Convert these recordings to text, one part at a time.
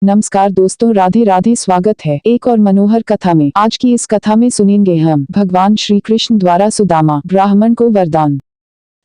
नमस्कार दोस्तों, राधे राधे। स्वागत है एक और मनोहर कथा में। आज की इस कथा में सुनेंगे हम भगवान श्री कृष्ण द्वारा सुदामा ब्राह्मण को वरदान।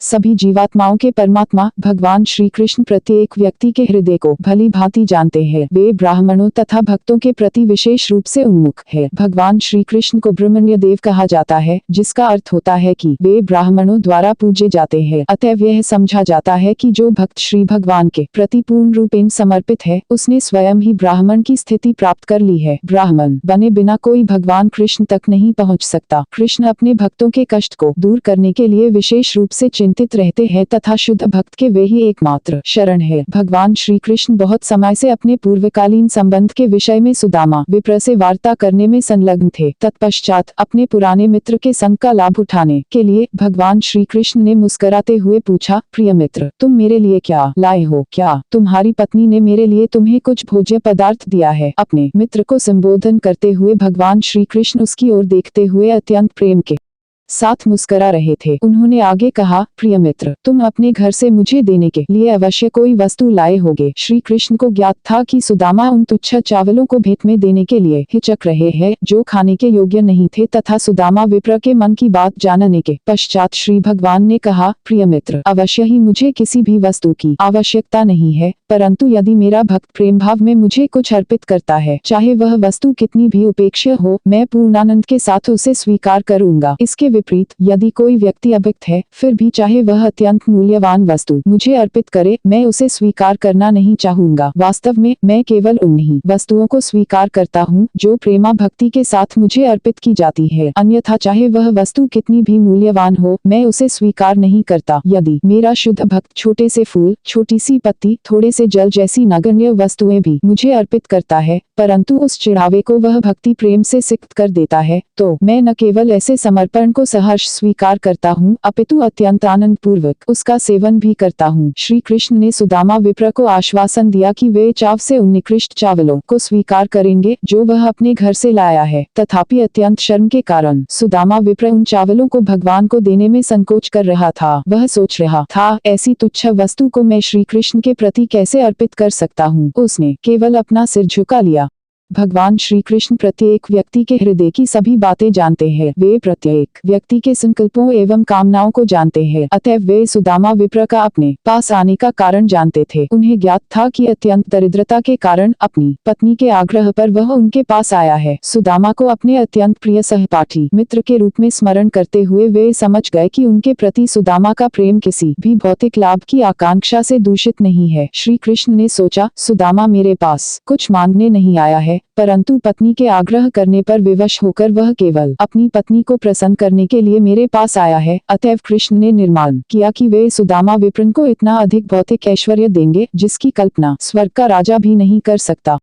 सभी जीवात्माओं के परमात्मा भगवान श्री कृष्ण प्रत्येक व्यक्ति के हृदय को भली भांति जानते हैं। वे ब्राह्मणों तथा भक्तों के प्रति विशेष रूप से उन्मुख है। भगवान श्री कृष्ण को ब्रह्मण्य देव कहा जाता है, जिसका अर्थ होता है कि वे ब्राह्मणों द्वारा पूजे जाते हैं। अतएव यह समझा जाता है कि जो भक्त श्री भगवान के प्रति पूर्ण रूपेण समर्पित है, उसने स्वयं ही ब्राह्मण की स्थिति प्राप्त कर ली है। ब्राह्मण बने बिना कोई भगवान कृष्ण तक नहीं पहुँच सकता। कृष्ण अपने भक्तों के कष्ट को दूर करने के लिए विशेष रूप से चिंतित रहते हैं तथा शुद्ध भक्त के वे ही एकमात्र शरण है। भगवान श्री कृष्ण बहुत समय से अपने पूर्वकालीन संबंध के विषय में सुदामा विप्र से वार्ता करने में संलग्न थे। तत्पश्चात अपने पुराने मित्र के संग का लाभ उठाने के लिए भगवान श्री कृष्ण ने मुस्कुराते हुए पूछा, प्रिय मित्र, तुम मेरे लिए क्या लाए हो? क्या तुम्हारी पत्नी ने मेरे लिए तुम्हें कुछ भोज्य पदार्थ दिया है? अपने मित्र को संबोधन करते हुए भगवान श्री कृष्ण उसकी ओर देखते हुए अत्यंत प्रेम के साथ मुस्करा रहे थे। उन्होंने आगे कहा, प्रिय मित्र, तुम अपने घर से मुझे देने के लिए अवश्य कोई वस्तु लाए होगे। श्री कृष्ण को ज्ञात था कि सुदामा उन तुच्छ चावलों को भेंट में देने के लिए हिचक रहे हैं जो खाने के योग्य नहीं थे, तथा सुदामा विप्र के मन की बात जानने के पश्चात श्री भगवान ने कहा, प्रिय मित्र, अवश्य ही मुझे किसी भी वस्तु की आवश्यकता नहीं है, परंतु यदि मेरा भक्त प्रेम भाव में मुझे कुछ अर्पित करता है, चाहे वह वस्तु कितनी भी उपेक्षित हो, मैं पूर्णानंद के साथ उसे स्वीकार करूंगा। इसके विपरीत यदि कोई व्यक्ति अभक्त है, फिर भी चाहे वह अत्यंत मूल्यवान वस्तु मुझे अर्पित करे, मैं उसे स्वीकार करना नहीं चाहूंगा। वास्तव में मैं केवल उन्हीं वस्तुओं को स्वीकार करता हूँ जो प्रेमा भक्ति के साथ मुझे अर्पित की जाती है, अन्यथा चाहे वह वस्तु कितनी भी मूल्यवान हो, मैं उसे स्वीकार नहीं करता। यदि मेरा शुद्ध भक्त छोटे से फूल, छोटी सी पत्ती, थोड़े से जल जैसी नगण्य वस्तुएं भी मुझे अर्पित करता है, परंतु उस चिढ़ावे को वह भक्ति प्रेम से सिक्त कर देता है, तो मैं न केवल ऐसे समर्पण को सहर्ष स्वीकार करता हूँ, अपितु अत्यंत आनंद पूर्वक उसका सेवन भी करता हूँ। श्री कृष्ण ने सुदामा विप्र को आश्वासन दिया कि वे चाव से उन निकृष्ट चावलों को स्वीकार करेंगे जो वह अपने घर से लाया है। तथापि अत्यंत शर्म के कारण सुदामा विप्र उन चावलों को भगवान को देने में संकोच कर रहा था। वह सोच रहा था, ऐसी तुच्छ वस्तु को मैं श्री कृष्ण के प्रति कैसे अर्पित कर सकता हूँ। उसने केवल अपना सिर झुका लिया। भगवान श्री कृष्ण प्रत्येक व्यक्ति के हृदय की सभी बातें जानते हैं। वे प्रत्येक व्यक्ति के संकल्पों एवं कामनाओं को जानते हैं। अतएव वे सुदामा विप्र का अपने पास आने का कारण जानते थे। उन्हें ज्ञात था कि अत्यंत दरिद्रता के कारण अपनी पत्नी के आग्रह पर वह उनके पास आया है। सुदामा को अपने अत्यंत प्रिय सहपाठी मित्र के रूप में स्मरण करते हुए वे समझ गए कि उनके प्रति सुदामा का प्रेम किसी भी भौतिक लाभ की आकांक्षा से दूषित नहीं है। श्री कृष्ण ने सोचा, सुदामा मेरे पास कुछ मांगने नहीं आया है, परंतु पत्नी के आग्रह करने पर विवश होकर वह केवल अपनी पत्नी को प्रसन्न करने के लिए मेरे पास आया है। अतएव कृष्ण ने निर्माण किया कि वे सुदामा विप्र को इतना अधिक भौतिक ऐश्वर्य देंगे जिसकी कल्पना स्वर्ग का राजा भी नहीं कर सकता।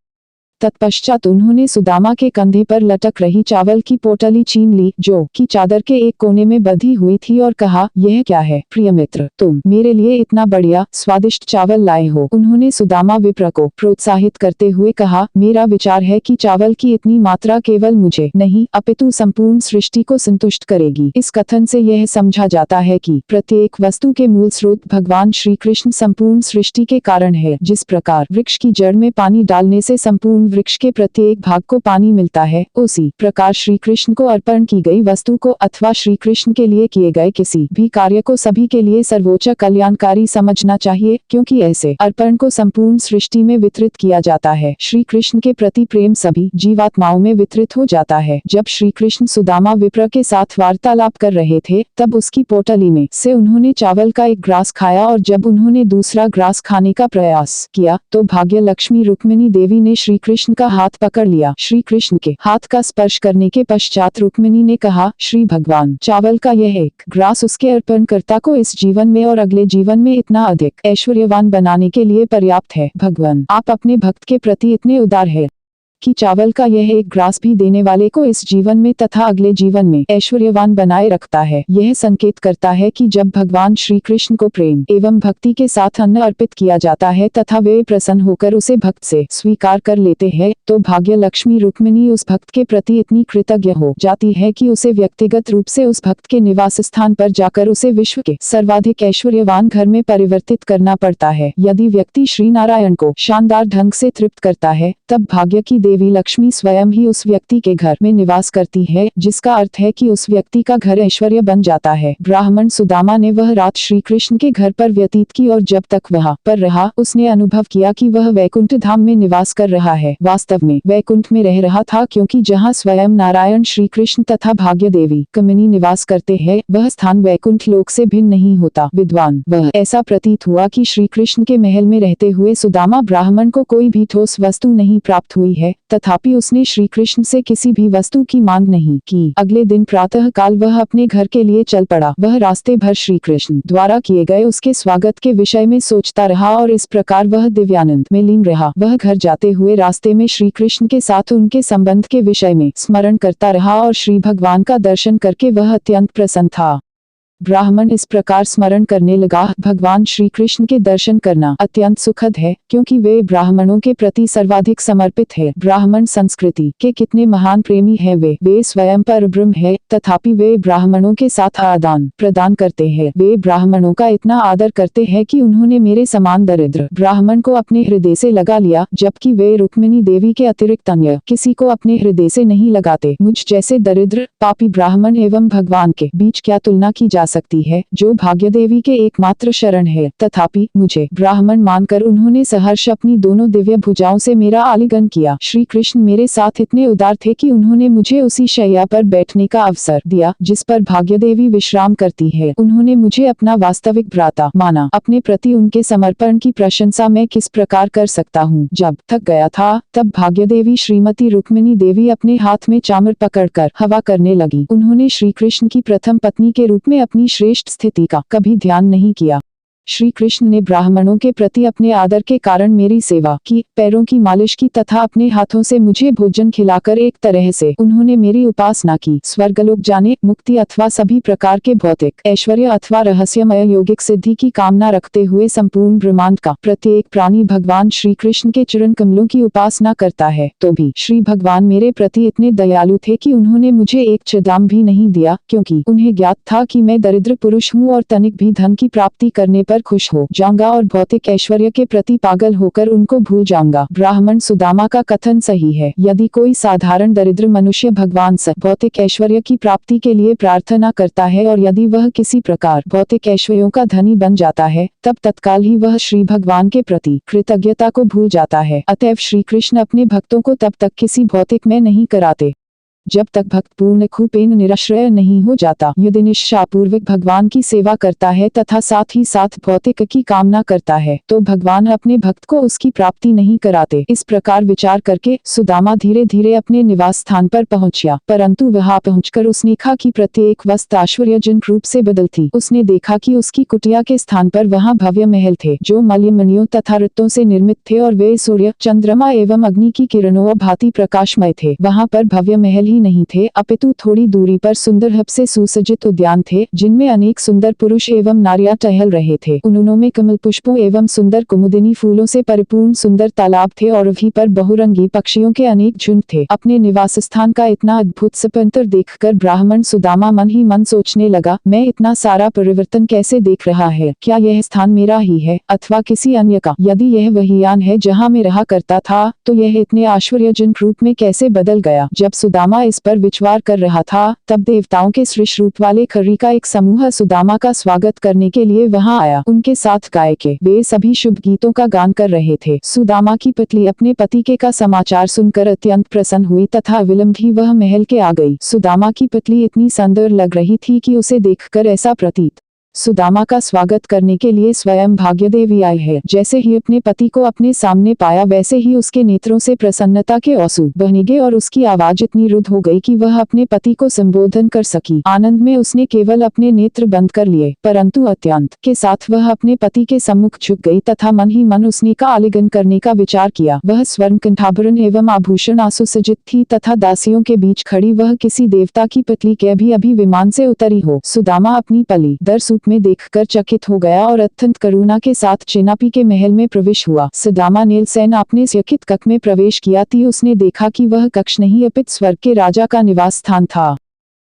तत्पश्चात उन्होंने सुदामा के कंधे पर लटक रही चावल की पोटली छीन ली, जो कि चादर के एक कोने में बंधी हुई थी, और कहा, यह क्या है प्रिय मित्र, तुम मेरे लिए इतना बढ़िया स्वादिष्ट चावल लाए हो। उन्होंने सुदामा विप्र को प्रोत्साहित करते हुए कहा, मेरा विचार है कि चावल की इतनी मात्रा केवल मुझे नहीं अपितु संपूर्ण सृष्टि को संतुष्ट करेगी। इस कथन से यह समझा जाता है कि प्रत्येक वस्तु के मूल स्रोत भगवान श्री कृष्ण संपूर्ण सृष्टि के कारण है। जिस प्रकार वृक्ष की जड़ में पानी डालने से संपूर्ण वृक्ष के प्रत्येक भाग को पानी मिलता है, उसी प्रकार श्री कृष्ण को अर्पण की गई वस्तु को अथवा श्री कृष्ण के लिए किए गए किसी भी कार्य को सभी के लिए सर्वोच्च कल्याणकारी समझना चाहिए, क्योंकि ऐसे अर्पण को संपूर्ण सृष्टि में वितरित किया जाता है। श्री कृष्ण के प्रति प्रेम सभी जीवात्माओं में वितरित हो जाता है। जब श्री कृष्ण सुदामा विप्र के साथ वार्तालाप कर रहे थे, तब उसकी पोटली में से उन्होंने चावल का एक ग्रास खाया, और जब उन्होंने दूसरा ग्रास खाने का प्रयास किया तो भाग्य लक्ष्मी रुक्मिणी देवी ने श्री कृष्ण का हाथ पकड़ लिया। श्री कृष्ण के हाथ का स्पर्श करने के पश्चात रुक्मिणी ने कहा, श्री भगवान, चावल का यह एक ग्रास उसके अर्पणकर्ता को इस जीवन में और अगले जीवन में इतना अधिक ऐश्वर्यवान बनाने के लिए पर्याप्त है। भगवान, आप अपने भक्त के प्रति इतने उदार है। कि चावल का यह एक ग्रास भी देने वाले को इस जीवन में तथा अगले जीवन में ऐश्वर्यवान बनाए रखता है। यह संकेत करता है कि जब भगवान श्री कृष्ण को प्रेम एवं भक्ति के साथ अन्न अर्पित किया जाता है तथा वे प्रसन्न होकर उसे भक्त से स्वीकार कर लेते हैं, तो भाग्य लक्ष्मी रुक्मिणी उस भक्त के प्रति इतनी कृतज्ञ हो जाती है कि उसे व्यक्तिगत रूप से उस भक्त के निवास स्थान पर जाकर उसे विश्व के सर्वाधिक ऐश्वर्यवान घर में परिवर्तित करना पड़ता है। यदि व्यक्ति श्री नारायण को शानदार ढंग से तृप्त करता है, तब भाग्य की देवी लक्ष्मी स्वयं ही उस व्यक्ति के घर में निवास करती है, जिसका अर्थ है कि उस व्यक्ति का घर ऐश्वर्य बन जाता है। ब्राह्मण सुदामा ने वह रात श्री कृष्ण के घर पर व्यतीत की और जब तक वहाँ पर रहा उसने अनुभव किया कि वह वैकुंठ धाम में निवास कर रहा है। वास्तव में वैकुंठ में रह रहा था, क्योंकि जहाँ स्वयं नारायण श्री कृष्ण तथा भाग्य देवी रुक्मिणी निवास करते हैं, वह स्थान वैकुंठ लोक से भिन्न नहीं होता। विद्वान वह ऐसा प्रतीत हुआ कि श्री कृष्ण के महल में रहते हुए सुदामा ब्राह्मण को कोई भी ठोस वस्तु नहीं प्राप्त हुई है, तथापि उसने श्री कृष्ण से किसी भी वस्तु की मांग नहीं की। अगले दिन प्रातः काल वह अपने घर के लिए चल पड़ा। वह रास्ते भर श्री कृष्ण द्वारा किए गए उसके स्वागत के विषय में सोचता रहा और इस प्रकार वह दिव्यानंद में लीन रहा। वह घर जाते हुए रास्ते में श्री कृष्ण के साथ उनके संबंध के विषय में स्मरण करता रहा और श्री भगवान का दर्शन करके वह अत्यंत प्रसन्न था। ब्राह्मण इस प्रकार स्मरण करने लगा, भगवान श्री कृष्ण के दर्शन करना अत्यंत सुखद है, क्योंकि वे ब्राह्मणों के प्रति सर्वाधिक समर्पित है। ब्राह्मण संस्कृति के कितने महान प्रेमी हैं वे स्वयं परब्रह्म है, तथापि वे ब्राह्मणों के साथ आदान प्रदान करते हैं। वे ब्राह्मणों का इतना आदर करते हैं कि उन्होंने मेरे समान दरिद्र ब्राह्मण को अपने हृदय से लगा लिया, जबकि वे रुक्मिणी देवी के अतिरिक्त अन्य किसी को अपने हृदय से नहीं लगाते। मुझ जैसे दरिद्र पापी ब्राह्मण एवं भगवान के बीच क्या तुलना की जा सकती है, जो भाग्य देवी के एकमात्र शरण है। तथापि मुझे ब्राह्मण मानकर उन्होंने सहर्ष अपनी दोनों दिव्य भुजाओं से मेरा आलिंगन किया। श्री कृष्ण मेरे साथ इतने उदार थे कि उन्होंने मुझे उसी शैया पर बैठने का अवसर दिया जिस पर भाग्य देवी विश्राम करती है। उन्होंने मुझे अपना वास्तविक भ्राता माना। अपने प्रति उनके समर्पण की प्रशंसा मैं किस प्रकार कर सकता हूँ। जब थक गया था, तब भाग्य देवी श्रीमती रुक्मिणी देवी अपने हाथ में चामर पकड़कर हवा करने लगी। उन्होंने श्री कृष्ण की प्रथम पत्नी के रूप में अपनी श्रेष्ठ स्थिति का कभी ध्यान नहीं किया। श्री कृष्ण ने ब्राह्मणों के प्रति अपने आदर के कारण मेरी सेवा की, पैरों की मालिश की तथा अपने हाथों से मुझे भोजन खिलाकर एक तरह से उन्होंने मेरी उपासना की। स्वर्गलोक जाने, मुक्ति अथवा सभी प्रकार के भौतिक ऐश्वर्य अथवा रहस्यमय यौगिक सिद्धि की कामना रखते हुए संपूर्ण ब्रह्मांड का प्रत्येक प्राणी भगवान श्री कृष्ण के चरण कमलों की उपासना करता है, तो भी श्री भगवान मेरे प्रति इतने दयालु थे कि उन्होंने मुझे एक चिदाम भी नहीं दिया, क्योंकि उन्हें ज्ञात था कि मैं दरिद्र पुरुष हूँ और तनिक भी धन की प्राप्ति करने पर खुश हो जाऊंगा और भौतिक ऐश्वर्य के प्रति पागल होकर उनको भूल जाऊंगा। ब्राह्मण सुदामा का कथन सही है। यदि कोई साधारण दरिद्र मनुष्य भगवान से भौतिक ऐश्वर्य की प्राप्ति के लिए प्रार्थना करता है और यदि वह किसी प्रकार भौतिक ऐश्वर्यों का धनी बन जाता है, तब तत्काल ही वह श्री भगवान के प्रति कृतज्ञता को भूल जाता है। अतएव श्री कृष्ण अपने भक्तों को तब तक किसी भौतिक में नहीं कराते जब तक भक्त पूर्ण खूपेन निराश्रय नहीं हो जाता। यदि निष्ठापूर्वक भगवान की सेवा करता है तथा साथ ही साथ भौतिक की कामना करता है, तो भगवान अपने भक्त को उसकी प्राप्ति नहीं कराते। इस प्रकार विचार करके सुदामा धीरे धीरे अपने निवास स्थान पर पहुंचा, परंतु वहां पहुंचकर उसने देखा कि प्रत्येक वस्तु आश्चर्यजनक रूप से बदल थी। उसने देखा कि उसकी कुटिया के स्थान पर वहाँ भव्य महल थे, जो मणियों तथा रत्नों से निर्मित थे और वे सूर्य, चंद्रमा एवं अग्नि की किरणों और भांति प्रकाशमय थे। वहाँ पर भव्य महल ही नहीं थे, अपितु थोड़ी दूरी पर सुंदर हब से सुसज्जित उद्यान थे, जिनमें अनेक सुंदर पुरुष एवं नारियां टहल रहे थे। उन्होंने में कमल पुष्पों एवं सुंदर कुमुदिनी फूलों से परिपूर्ण सुंदर तालाब थे और वहीं पर बहुरंगी पक्षियों के अनेक झुंड थे। अपने निवास स्थान का इतना अद्भुत सपंतर देखकर ब्राह्मण सुदामा मन ही मन सोचने लगा, मैं इतना सारा परिवर्तन कैसे देख रहा है? क्या यह स्थान मेरा ही है अथवा किसी अन्य का? यदि यह वही यान है जहाँ मैं रहा करता था, तो यह इतने आश्चर्यजनक रूप में कैसे बदल गया? जब सुदामा इस पर विचार कर रहा था, तब देवताओं के सृष्ट रूप वाले खर्री का एक समूह सुदामा का स्वागत करने के लिए वहां आया। उनके साथ गायके वे सभी शुभ गीतों का गान कर रहे थे। सुदामा की पत्नी अपने पति के का समाचार सुनकर अत्यंत प्रसन्न हुई तथा विलंब ही वह महल के आ गई। सुदामा की पत्नी इतनी सुंदर लग रही थी कि उसे देखकर ऐसा प्रतीत सुदामा का स्वागत करने के लिए स्वयं भाग्यदेवी आई है। जैसे ही अपने पति को अपने सामने पाया वैसे ही उसके नेत्रों से प्रसन्नता के आंसू बहने गए और उसकी आवाज इतनी रुद्ध हो गई कि वह अपने पति को संबोधन कर सकी। आनंद में उसने केवल अपने नेत्र बंद कर लिए, परंतु अत्यंत के साथ वह अपने पति के सम्मुख झुक गई तथा मन ही मन उसने का आलिंगन करने का विचार किया। वह स्वर्ण कंठाभरण एवं आभूषण आसुसज्जित थी तथा दासियों के बीच खड़ी वह किसी देवता की पुतली के अभी विमान से उतरी हो। सुदामा अपनी पली दर में देखकर चकित हो गया और अत्यंत करुणा के साथ चेनापी के महल में प्रवेश हुआ। सुदामा नीलसेन अपने चकित कक्ष में प्रवेश किया थी। उसने देखा कि वह कक्ष नहीं अपितु स्वर्ग के राजा का निवास स्थान था।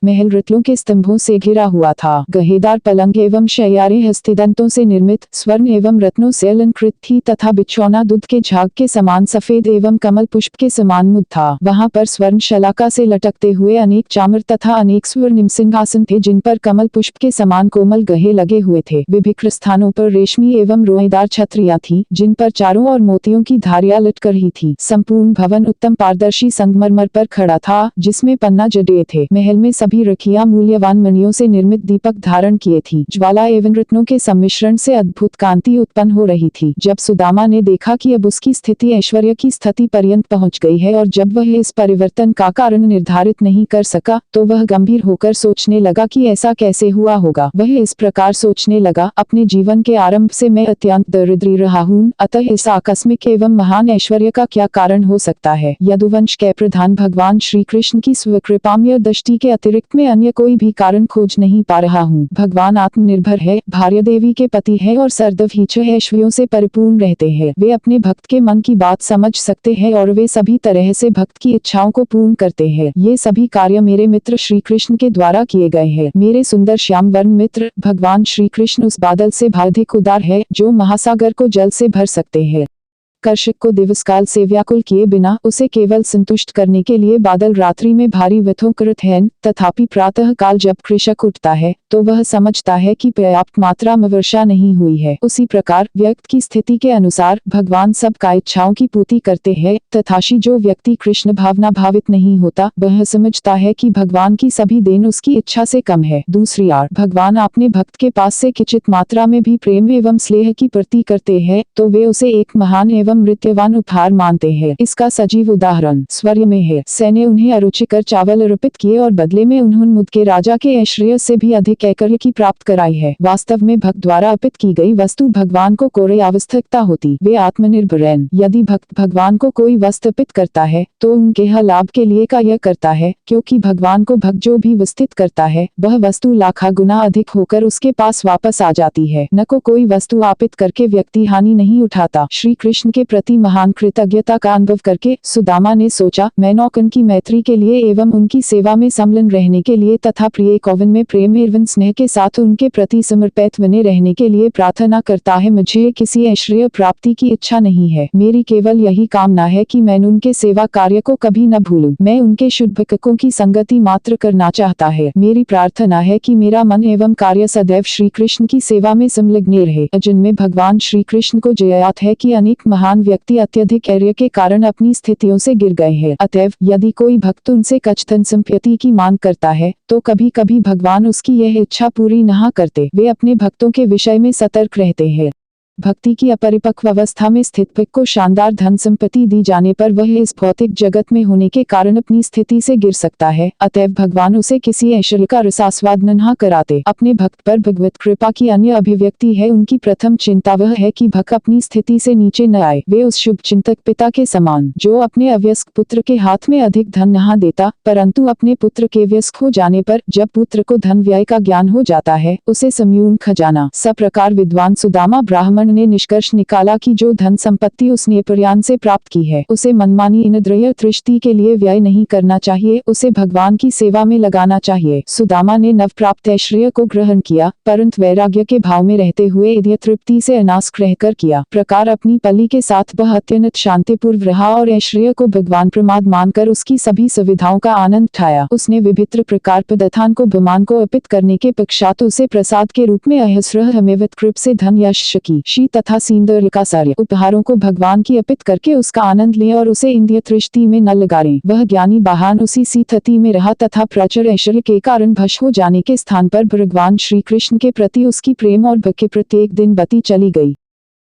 महल रत्नों के स्तंभों से घिरा हुआ था। गहेदार पलंग एवं शैयारे हस्तिदंतों से निर्मित स्वर्ण एवं रत्नों से अलंकृत थी तथा बिछौना दूध के झाग के समान सफेद एवं कमल पुष्प के समान मुद था। वहां पर स्वर्ण शलाका से लटकते हुए अनेक चामर तथा अनेक स्वर्णिम सिंहासन थे जिन पर कमल पुष्प के समान कोमल गहे लगे हुए थे। विभिन्न स्थानों पर रेशमी एवं रोएदार छतरियां थी जिन पर चारों ओर मोतियों की धारियां लटक रही थी। संपूर्ण भवन उत्तम पारदर्शी संगमरमर पर खड़ा था जिसमें पन्ना जड़े थे। महल में सभी रखियां मूल्यवान मणियों से निर्मित दीपक धारण किए थी। ज्वाला एवं रत्नों के सम्मिश्रण से अद्भुत कांति उत्पन्न हो रही थी। जब सुदामा ने देखा कि अब उसकी स्थिति ऐश्वर्य की स्थिति पर्यंत पहुंच गई है और जब वह इस परिवर्तन का कारण निर्धारित नहीं कर सका तो वह गंभीर होकर सोचने लगा कि ऐसा कैसे हुआ होगा। वह इस प्रकार सोचने लगा, अपने जीवन के आरंभ से मैं अत्यंत दरिद्री रहा हूँ, अतः इस आकस्मिक एवं महान ऐश्वर्य का क्या कारण हो सकता है। यदुवंश के प्रधान भगवान श्री कृष्ण की स्वकृपामय दृष्टि के अतिरिक्त मैं अन्य कोई भी कारण खोज नहीं पा रहा हूँ। भगवान आत्मनिर्भर है, भार्यादेवी के पति है और सर्वदा ही छह ऐश्वर्यों से परिपूर्ण रहते हैं। वे अपने भक्त के मन की बात समझ सकते हैं और वे सभी तरह से भक्त की इच्छाओं को पूर्ण करते हैं। ये सभी कार्य मेरे मित्र श्री कृष्ण के द्वारा किए गए हैं। मेरे सुंदर श्याम वर्ण मित्र भगवान श्री कृष्ण उस बादल से अधिक उदार है जो महासागर को जल से भर सकते हैं। कर्षक को दिवस काल से व्याकुल किए बिना उसे केवल संतुष्ट करने के लिए बादल रात्रि में भारी व्यथों कृत है, तथापि प्रातः काल जब कृषक उठता है तो वह समझता है कि पर्याप्त मात्रा में वर्षा नहीं हुई है। उसी प्रकार व्यक्ति की स्थिति के अनुसार भगवान सबका इच्छाओं की पूर्ति करते हैं। तथापि जो व्यक्ति कृष्ण भावना भावित नहीं होता वह समझता है कि भगवान की सभी देन उसकी इच्छा से कम है। दूसरी ओर भगवान अपने भक्त के पास से किंचित मात्रा में भी प्रेम एवं स्नेह की पूर्ति करते हैं तो वे उसे एक महान एवं मृत्यवान उपहार मानते हैं। इसका सजीव उदाहरण स्वर्ग में है। सैन्य उन्हें अरुचिकर चावल अर्पित किए और बदले में उन्होंने मुद के राजा के ऐश्वर्य से भी अधिक ऐश्वर्य की प्राप्त कराई है। वास्तव में भक्त द्वारा अर्पित की गई वस्तु भगवान को कोई आवश्यकता होती। वे आत्मनिर्भर हैं। यदि भक्त भगवान को कोई वस्तु अर्पित करता है तो उनके लाभ के लिए का यह करता है, क्योंकि भगवान को भक्त जो भी वस्तु करता है वह वस्तु लाखा गुना अधिक होकर उसके पास वापस आ जाती है। न को कोई वस्तु अर्पित करके व्यक्ति हानि नहीं उठाता। श्री कृष्ण के प्रति महान कृतज्ञता का अनुभव करके सुदामा ने सोचा, मैं नौकन की मैत्री के लिए एवं उनकी सेवा में सम्मिलित रहने के लिए तथा प्रिय कौवन में प्रेम एवं स्नेह के साथ उनके प्रति समर्पित बने रहने के लिए प्रार्थना करता है। मुझे किसी ऐश्वर्य प्राप्ति की इच्छा नहीं है। मेरी केवल यही कामना है कि मैं उनके सेवा कार्य को कभी न भूलूं। मैं उनके शुद्ध भक्तों की संगति मात्र करना चाहता है। मेरी प्रार्थना है कि मेरा मन एवं कार्य सदैव श्री कृष्ण की सेवा में संलग्न रहे। जिनमें भगवान श्री कृष्ण को ज्ञात है कि अनेक महान व्यक्ति अत्यधिक ऐश्वर्य के कारण अपनी स्थितियों से गिर गए हैं। अतएव यदि कोई भक्त उनसे कुछ धन संपत्ति की मांग करता है तो कभी कभी भगवान उसकी यह इच्छा पूरी नहीं करते। वे अपने भक्तों के विषय में सतर्क रहते हैं। भक्ति की अपरिपक्व अवस्था में स्थित भक्त को शानदार धन संपत्ति दी जाने पर वह इस भौतिक जगत में होने के कारण अपनी स्थिति से गिर सकता है। अतएव भगवान उसे किसी ऐश्वर्य का रसास्वाद न कराते। अपने भक्त पर भगवत कृपा की अन्य अभिव्यक्ति है। उनकी प्रथम चिंता वह है कि भक्त अपनी स्थिति से नीचे न आए। वे उस शुभ चिंतक पिता के समान जो अपने अवयस्क पुत्र के हाथ में अधिक धन नहीं देता, परंतु अपने पुत्र के वयस्क हो जाने पर जब पुत्र को धन व्यय का ज्ञान हो जाता है उसे सम्पूर्ण खजाना। सब प्रकार विद्वान सुदामा ब्राह्मण ने निष्कर्ष निकाला कि जो धन संपत्ति उसने प्रयाण से प्राप्त की है उसे मनमानी इंद्रिय तृष्टि के लिए व्यय नहीं करना चाहिए, उसे भगवान की सेवा में लगाना चाहिए। सुदामा ने नव प्राप्त ऐश्वर्य को ग्रहण किया, परंतु वैराग्य के भाव में रहते हुए इन्द्रिय तृप्ति से अनासक्त रहकर किया। प्रकार अपनी पली के साथ वह अत्यंत शांतिपूर्व रहा और ऐश्वर्य को भगवान प्रमाद मानकर उसकी सभी सुविधाओं का आनंद उठाया। उसने विभिन्न प्रकार पदार्थों को भगवान को अर्पित करने के पश्चात उसे प्रसाद के रूप में अहस्रह हमेवत कृप से धन यश की शी तथा सींदर का सारे उपहारों को भगवान की अर्पित करके उसका आनंद लें और उसे इंद्रिय तृष्टि में न लगाएं। वह ज्ञानी वाहन उसी सी स्थिति में रहा तथा प्रचुर ऐश्वर्य के कारण भस्म हो जाने के स्थान पर भगवान श्री कृष्ण के प्रति उसकी प्रेम और भक्ति प्रत्येक दिन बढ़ती चली गई।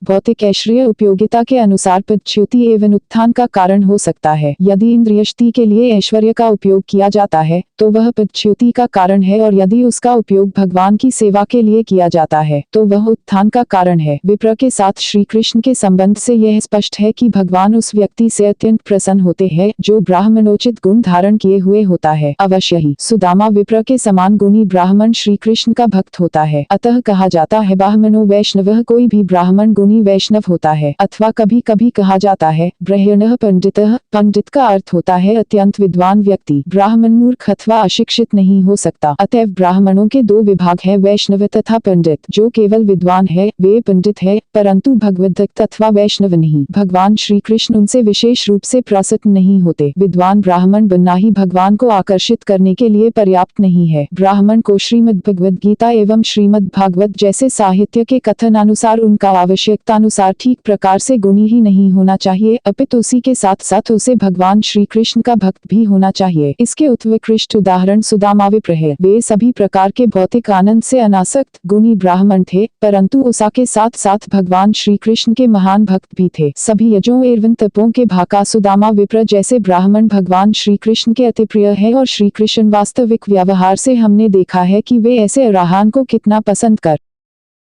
भौतिक ऐश्वर्य उपयोगिता के अनुसार पदच्युति एवं उत्थान का कारण हो सकता है। यदि इंद्रियष्टि के लिए ऐश्वर्य का उपयोग किया जाता है तो वह पदच्युति का कारण है, और यदि उसका उपयोग भगवान की सेवा के लिए किया जाता है तो वह उत्थान का कारण है। विप्र के साथ श्री कृष्ण के संबंध से यह स्पष्ट है कि भगवान उस व्यक्ति से अत्यंत प्रसन्न होते हैं जो ब्राह्मणोचित गुण धारण किए हुए होता है। अवश्य ही सुदामा विप्र के समान गुणी ब्राह्मण श्री कृष्ण का भक्त होता है। अतः कहा जाता है ब्राह्मणो वैष्णव, कोई भी ब्राह्मण गुणी वैष्णव होता है। अथवा कभी कभी कहा जाता है ब्राह्मणः पंडितः, पंडित का अर्थ होता है अत्यंत विद्वान व्यक्ति। ब्राह्मण मूर्ख अथवा अशिक्षित नहीं हो सकता। अतएव ब्राह्मणों के दो विभाग है, वैष्णव तथा पंडित। जो केवल विद्वान है वे पंडित है, परंतु भगवद भक्त अथवा वैष्णव नहीं। भगवान श्री कृष्ण उनसे विशेष रूप से प्रसन्न नहीं होते। विद्वान ब्राह्मण बनना ही भगवान को आकर्षित करने के लिए पर्याप्त नहीं है। ब्राह्मण को श्रीमद् भगवद गीता एवं श्रीमद् भागवत जैसे साहित्य के कथनानुसार उनका आवश्यकतानुसार ठीक प्रकार से गुणी ही नहीं होना चाहिए, अपितु उसी के साथ साथ उसे भगवान श्री कृष्ण का भक्त भी होना चाहिए। इसके उत्कृष्ट उदाहरण सुदामा विप्र है। वे सभी प्रकार के भौतिक आनंद से अनासक्त गुणी ब्राह्मण थे, परंतु उसा के साथ साथ भगवान श्री कृष्ण के महान भक्त भी थे। सभी यजों एवं तपों के भाका सुदामा विप्र जैसे ब्राह्मण भगवान श्री कृष्ण के अति प्रिय है, और श्री कृष्ण वास्तविक व्यवहार से हमने देखा है कि वे ऐसे अराहन को कितना पसंद कर।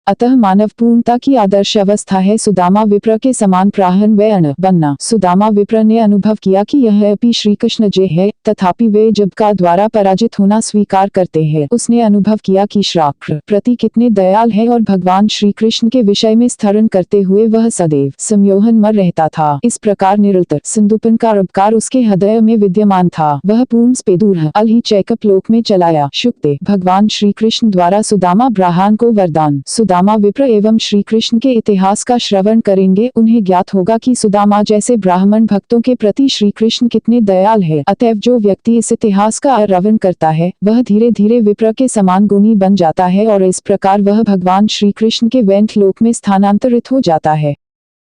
अतः मानव पूर्णता की आदर्श अवस्था है सुदामा विप्र के समान प्राहन व अण बनना। सुदामा विप्र ने अनुभव किया कि यह अपि श्री कृष्ण जय है, तथापि वे जब का द्वारा पराजित होना स्वीकार करते हैं। उसने अनुभव किया कि श्राक्र प्रति कितने दयाल है, और भगवान श्री कृष्ण के विषय में स्थरण करते हुए वह सदैव संयोहन मर रहता था। इस प्रकार निरंतर सिंधुपन का उपकार उसके हृदय में विद्यमान था। वह पूर्ण स्पेदूर अल ही चैकअप लोक में चलाया। शुक्ते भगवान श्री कृष्ण द्वारा सुदामा ब्राह्मण को वरदान। सुदामा विप्र एवं श्री कृष्ण के इतिहास का श्रवण करेंगे, उन्हें ज्ञात होगा कि सुदामा जैसे ब्राह्मण भक्तों के प्रति श्री कृष्ण कितने दयाल है। अतएव जो व्यक्ति इस इतिहास का श्रवण करता है वह धीरे धीरे विप्र के समान गुणी बन जाता है, और इस प्रकार वह भगवान श्री कृष्ण के वैकुंठ लोक में स्थानांतरित हो जाता है।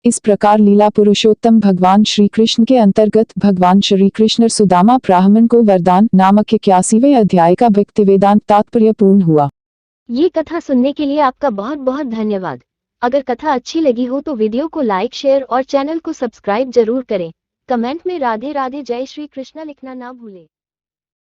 इस प्रकार लीला पुरुषोत्तम भगवान श्री कृष्ण के अंतर्गत भगवान श्री कृष्ण सुदामा ब्राह्मण को वरदान नामक 81वें अध्याय का भक्ति वेदांत तात्पर्य पूर्ण हुआ। ये कथा सुनने के लिए आपका बहुत बहुत धन्यवाद। अगर कथा अच्छी लगी हो तो वीडियो को लाइक, शेयर और चैनल को सब्सक्राइब जरूर करें। कमेंट में राधे राधे जय श्री कृष्ण लिखना ना भूलें।